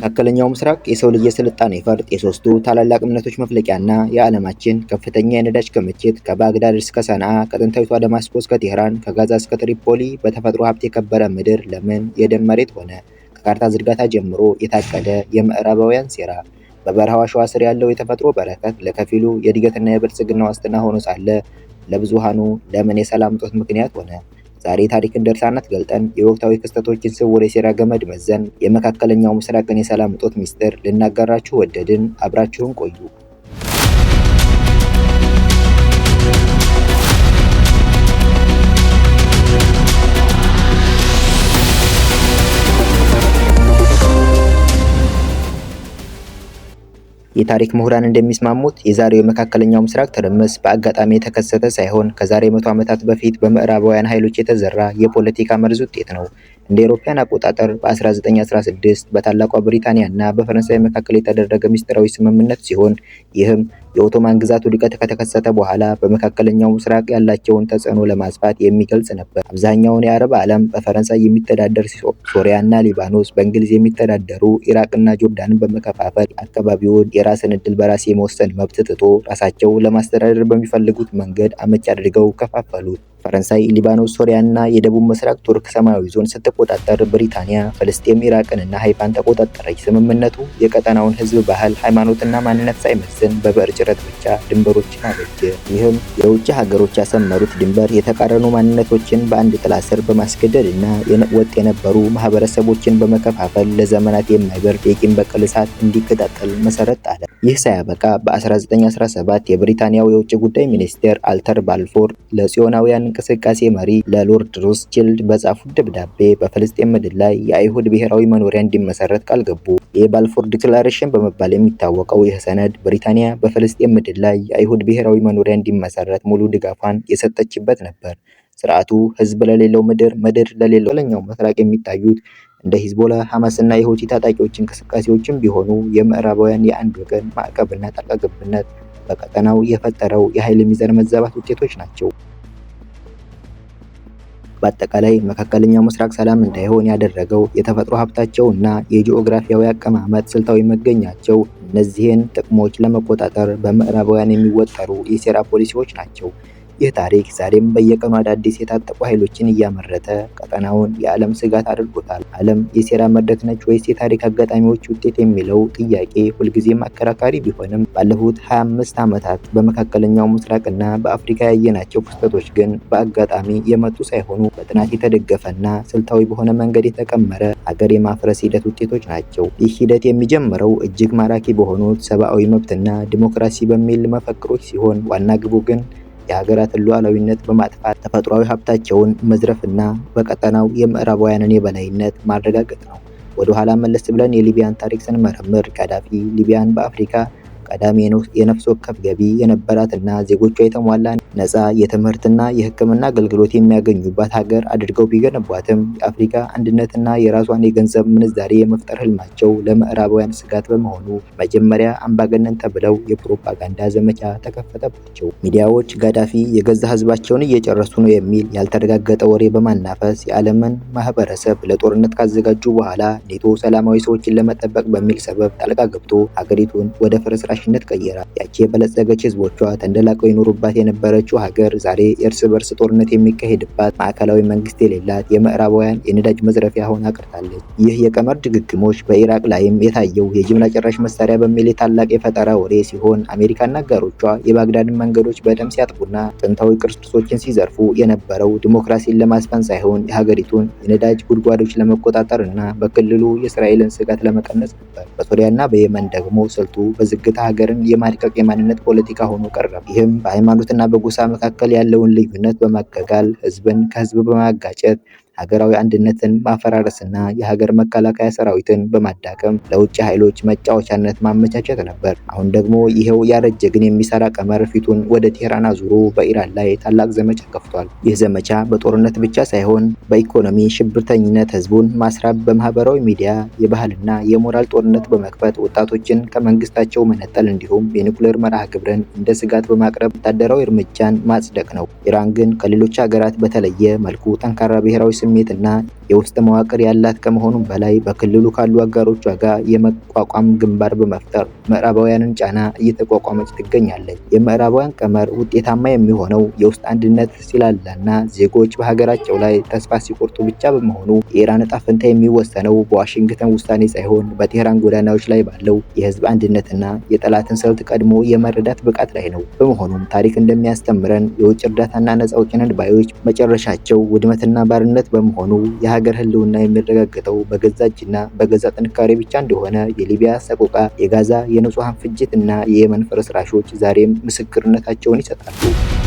መካከለኛው ምስራቅ የሰው ልጅ የስልጣኔ ፈርጥ፣ የሶስቱ ታላላቅ እምነቶች መፍለቂያና የዓለማችን ከፍተኛ የነዳጅ ክምችት ከባግዳድ እስከ ሰንዓ፣ ከጥንታዊቷ ደማስቆ እስከ ቴህራን፣ ከጋዛ እስከ ትሪፖሊ በተፈጥሮ ሀብት የከበረ ምድር ለምን የደም መሬት ሆነ? ከካርታ ዝርጋታ ጀምሮ የታቀደ የምዕራባውያን ሴራ። በበረሃው አሸዋ ስር ያለው የተፈጥሮ በረከት ለከፊሉ የእድገትና የብልጽግና ዋስትና ሆኖ ሳለ ለብዙሃኑ ለምን የሰላም እጦት ምክንያት ሆነ? ዛሬ ታሪክን ድርሳናት ገልጠን የወቅታዊ ክስተቶችን ስውር የሴራ ገመድ መዘን የመካከለኛው ምስራቅን የሰላም እጦት ሚስጥር ልናጋራችሁ ወደድን። አብራችሁን ቆዩ። የታሪክ ምሁራን እንደሚስማሙት የዛሬው የመካከለኛው ምስራቅ ትርምስ በአጋጣሚ የተከሰተ ሳይሆን ከዛሬ 100 ዓመታት በፊት በምዕራባውያን ኃይሎች የተዘራ የፖለቲካ መርዝ ውጤት ነው። እንደ አውሮፓውያን አቆጣጠር በ1916 በታላቋ ብሪታንያ እና በፈረንሳይ መካከል የተደረገ ሚስጥራዊ ስምምነት ሲሆን ይህም የኦቶማን ግዛት ውድቀት ከተከሰተ በኋላ በመካከለኛው ምስራቅ ያላቸውን ተጽዕኖ ለማስፋት የሚገልጽ ነበር። አብዛኛውን የአረብ ዓለም በፈረንሳይ የሚተዳደር ሶሪያና ሊባኖስ በእንግሊዝ የሚተዳደሩ ኢራቅና ጆርዳንን በመከፋፈል አካባቢውን የራስን ዕድል በራስ የመወሰን መብት ትቶ ራሳቸው ለማስተዳደር በሚፈልጉት መንገድ አመቺ አድርገው ከፋፈሉት። ፈረንሳይ ሊባኖስ፣ ሶሪያና የደቡብ ምስራቅ ቱርክ ሰማያዊ ዞን ስትቆጣጠር ብሪታንያ ፍልስጤም፣ ኢራቅንና ሃይፋን ተቆጣጠረች። ስምምነቱ የቀጠናውን ሕዝብ ባህል፣ ሃይማኖትና ማንነት ሳይመዝን በብዕር ጭረት ብቻ ድንበሮችን አበጀ። ይህም የውጭ ሀገሮች ያሰመሩት ድንበር የተቃረኑ ማንነቶችን በአንድ ጥላ ስር በማስገደድ እና ወጥ የነበሩ ማህበረሰቦችን በመከፋፈል ለዘመናት የማይበርድ የቂም በቀል እሳት እንዲቀጣጠል መሰረት ጣለ። ይህ ሳያበቃ በ1917 የብሪታንያው የውጭ ጉዳይ ሚኒስቴር አልተር ባልፎር ለጽዮናውያን እንቅስቃሴ መሪ ለሎርድ ሮስችልድ በጻፉት ደብዳቤ በፍልስጤም ምድር ላይ የአይሁድ ብሔራዊ መኖሪያ እንዲመሰረት ቃል ገቡ። የባልፎር ዲክላሬሽን በመባል የሚታወቀው ይህ ሰነድ ብሪታንያ በፍልስጤም ምድር ላይ የአይሁድ ብሔራዊ መኖሪያ እንዲመሰረት ሙሉ ድጋፏን የሰጠችበት ነበር። ስርዓቱ ህዝብ ለሌለው ምድር፣ ምድር ለሌለው መካከለኛው ምስራቅ የሚታዩት እንደ ሂዝቦላ፣ ሐማስና የሁቲ ታጣቂዎች እንቅስቃሴዎችም ቢሆኑ የምዕራባውያን የአንድ ወገን ማዕቀብና ጣልቃ ገብነት በቀጠናው የፈጠረው የኃይል ሚዛን መዛባት ውጤቶች ናቸው። በአጠቃላይ መካከለኛው ምስራቅ ሰላም እንዳይሆን ያደረገው የተፈጥሮ ሀብታቸው እና የጂኦግራፊያዊ አቀማመጥ ስልታዊ መገኛቸው እነዚህን ጥቅሞች ለመቆጣጠር በምዕራባውያን የሚወጠሩ የሴራ ፖሊሲዎች ናቸው። ይህ ታሪክ ዛሬም በየቀኑ አዳዲስ የታጠቁ ኃይሎችን እያመረተ ቀጠናውን የዓለም ስጋት አድርጎታል። ዓለም የሴራ መድረክ ነች ወይስ የታሪክ አጋጣሚዎች ውጤት የሚለው ጥያቄ ሁልጊዜም አከራካሪ ቢሆንም ባለፉት 25 ዓመታት በመካከለኛው ምስራቅና በአፍሪካ ያየናቸው ክስተቶች ግን በአጋጣሚ የመጡ ሳይሆኑ በጥናት የተደገፈና ስልታዊ በሆነ መንገድ የተቀመረ ሀገር የማፍረስ ሂደት ውጤቶች ናቸው። ይህ ሂደት የሚጀምረው እጅግ ማራኪ በሆኑት ሰብአዊ መብትና ዲሞክራሲ በሚል መፈክሮች ሲሆን ዋና ግቡ ግን የሀገራትን ሉዓላዊነት በማጥፋት ተፈጥሯዊ ሀብታቸውን መዝረፍና በቀጠናው የምዕራባውያንን የበላይነት ማረጋገጥ ነው። ወደ ኋላ መለስ ብለን የሊቢያን ታሪክ ስንመረምር ቀዳፊ ሊቢያን በአፍሪካ ቀዳሚ የነፍስ ወከፍ ገቢ የነበራትና ዜጎቿ የተሟላ ነፃ የትምህርትና የሕክምና አገልግሎት የሚያገኙባት ሀገር አድርገው ቢገነቧትም የአፍሪካ አንድነትና የራሷን የገንዘብ ምንዛሬ የመፍጠር ህልማቸው ለምዕራባውያን ስጋት በመሆኑ መጀመሪያ አምባገነን ተብለው የፕሮፓጋንዳ ዘመቻ ተከፈተባቸው። ሚዲያዎች ጋዳፊ የገዛ ህዝባቸውን እየጨረሱ ነው የሚል ያልተረጋገጠ ወሬ በማናፈስ የዓለምን ማህበረሰብ ለጦርነት ካዘጋጁ በኋላ ኔቶ ሰላማዊ ሰዎችን ለመጠበቅ በሚል ሰበብ ጣልቃ ገብቶ ሀገሪቱን ወደ ፍርስራሽነት ቀየራ። ያቺ የበለጸገች ህዝቦቿ ተንደላቀው ይኖሩባት የነበረችው ሀገር ዛሬ የእርስ በርስ ጦርነት የሚካሄድባት ማዕከላዊ መንግስት የሌላት የምዕራባውያን የነዳጅ መዝረፊያ ሆና ቀርታለች። ይህ የቀመር ድግግሞች በኢራቅ ላይም የታየው የጅምላ ጨራሽ መሳሪያ በሚል የታላቅ የፈጠራ ወሬ ሲሆን አሜሪካና አጋሮቿ የባግዳድን መንገዶች በደም ሲያጥቡና ጥንታዊ ቅርሶችን ሲዘርፉ የነበረው ዲሞክራሲን ለማስፈን ሳይሆን የሀገሪቱን የነዳጅ ጉድጓዶች ለመቆጣጠር እና በክልሉ የእስራኤልን ስጋት ለመቀነስ ነበር። በሶሪያና በየመን ደግሞ ስልቱ በዝግታ ሀገርን የማድቀቅ የማንነት ፖለቲካ ሆኖ ቀረበ። ይህም በሃይማኖትና በጎሳ መካከል ያለውን ልዩነት በማጋጋል ህዝብን ከህዝብ በማጋጨት ሀገራዊ አንድነትን ማፈራረስና የሀገር መከላከያ ሰራዊትን በማዳከም ለውጭ ኃይሎች መጫወቻነት ማመቻቸት ነበር። አሁን ደግሞ ይሄው ያረጀ ግን የሚሰራ ቀመር ፊቱን ወደ ቴህራን አዙሮ በኢራን ላይ ታላቅ ዘመቻ ከፍቷል። ይህ ዘመቻ በጦርነት ብቻ ሳይሆን በኢኮኖሚ ሽብርተኝነት፣ ህዝቡን ማስራብ፣ በማህበራዊ ሚዲያ የባህልና የሞራል ጦርነት በመክፈት ወጣቶችን ከመንግስታቸው መነጠል እንዲሁም የኒውክሌር መርሃ ግብርን እንደ ስጋት በማቅረብ ወታደራዊ እርምጃን ማጽደቅ ነው። ኢራን ግን ከሌሎች ሀገራት በተለየ መልኩ ጠንካራ ብሔራዊ ስሜትና የውስጥ መዋቅር ያላት ከመሆኑም በላይ በክልሉ ካሉ አጋሮቿ ጋር የመቋቋም ግንባር በመፍጠር ምዕራባውያንን ጫና እየተቋቋመች ትገኛለች። የምዕራባውያን ቀመር ውጤታማ የሚሆነው የውስጥ አንድነት ሲላላና ዜጎች በሀገራቸው ላይ ተስፋ ሲቆርጡ ብቻ በመሆኑ የኢራን ዕጣ ፈንታ የሚወሰነው በዋሽንግተን ውሳኔ ሳይሆን በቴህራን ጎዳናዎች ላይ ባለው የህዝብ አንድነትና የጠላትን ስልት ቀድሞ የመረዳት ብቃት ላይ ነው። በመሆኑም ታሪክ እንደሚያስተምረን የውጭ እርዳታና ነፃ አውጪ ነን ባዮች መጨረሻቸው ውድመትና ባርነት በመሆኑ የሀገር ህልውና የሚረጋገጠው በገዛ እጅና በገዛ ጥንካሬ ብቻ እንደሆነ የሊቢያ ሰቆቃ፣ የጋዛ የንጹሃን ፍጅት እና የየመን ፍርስራሾች ዛሬም ምስክርነታቸውን ይሰጣሉ።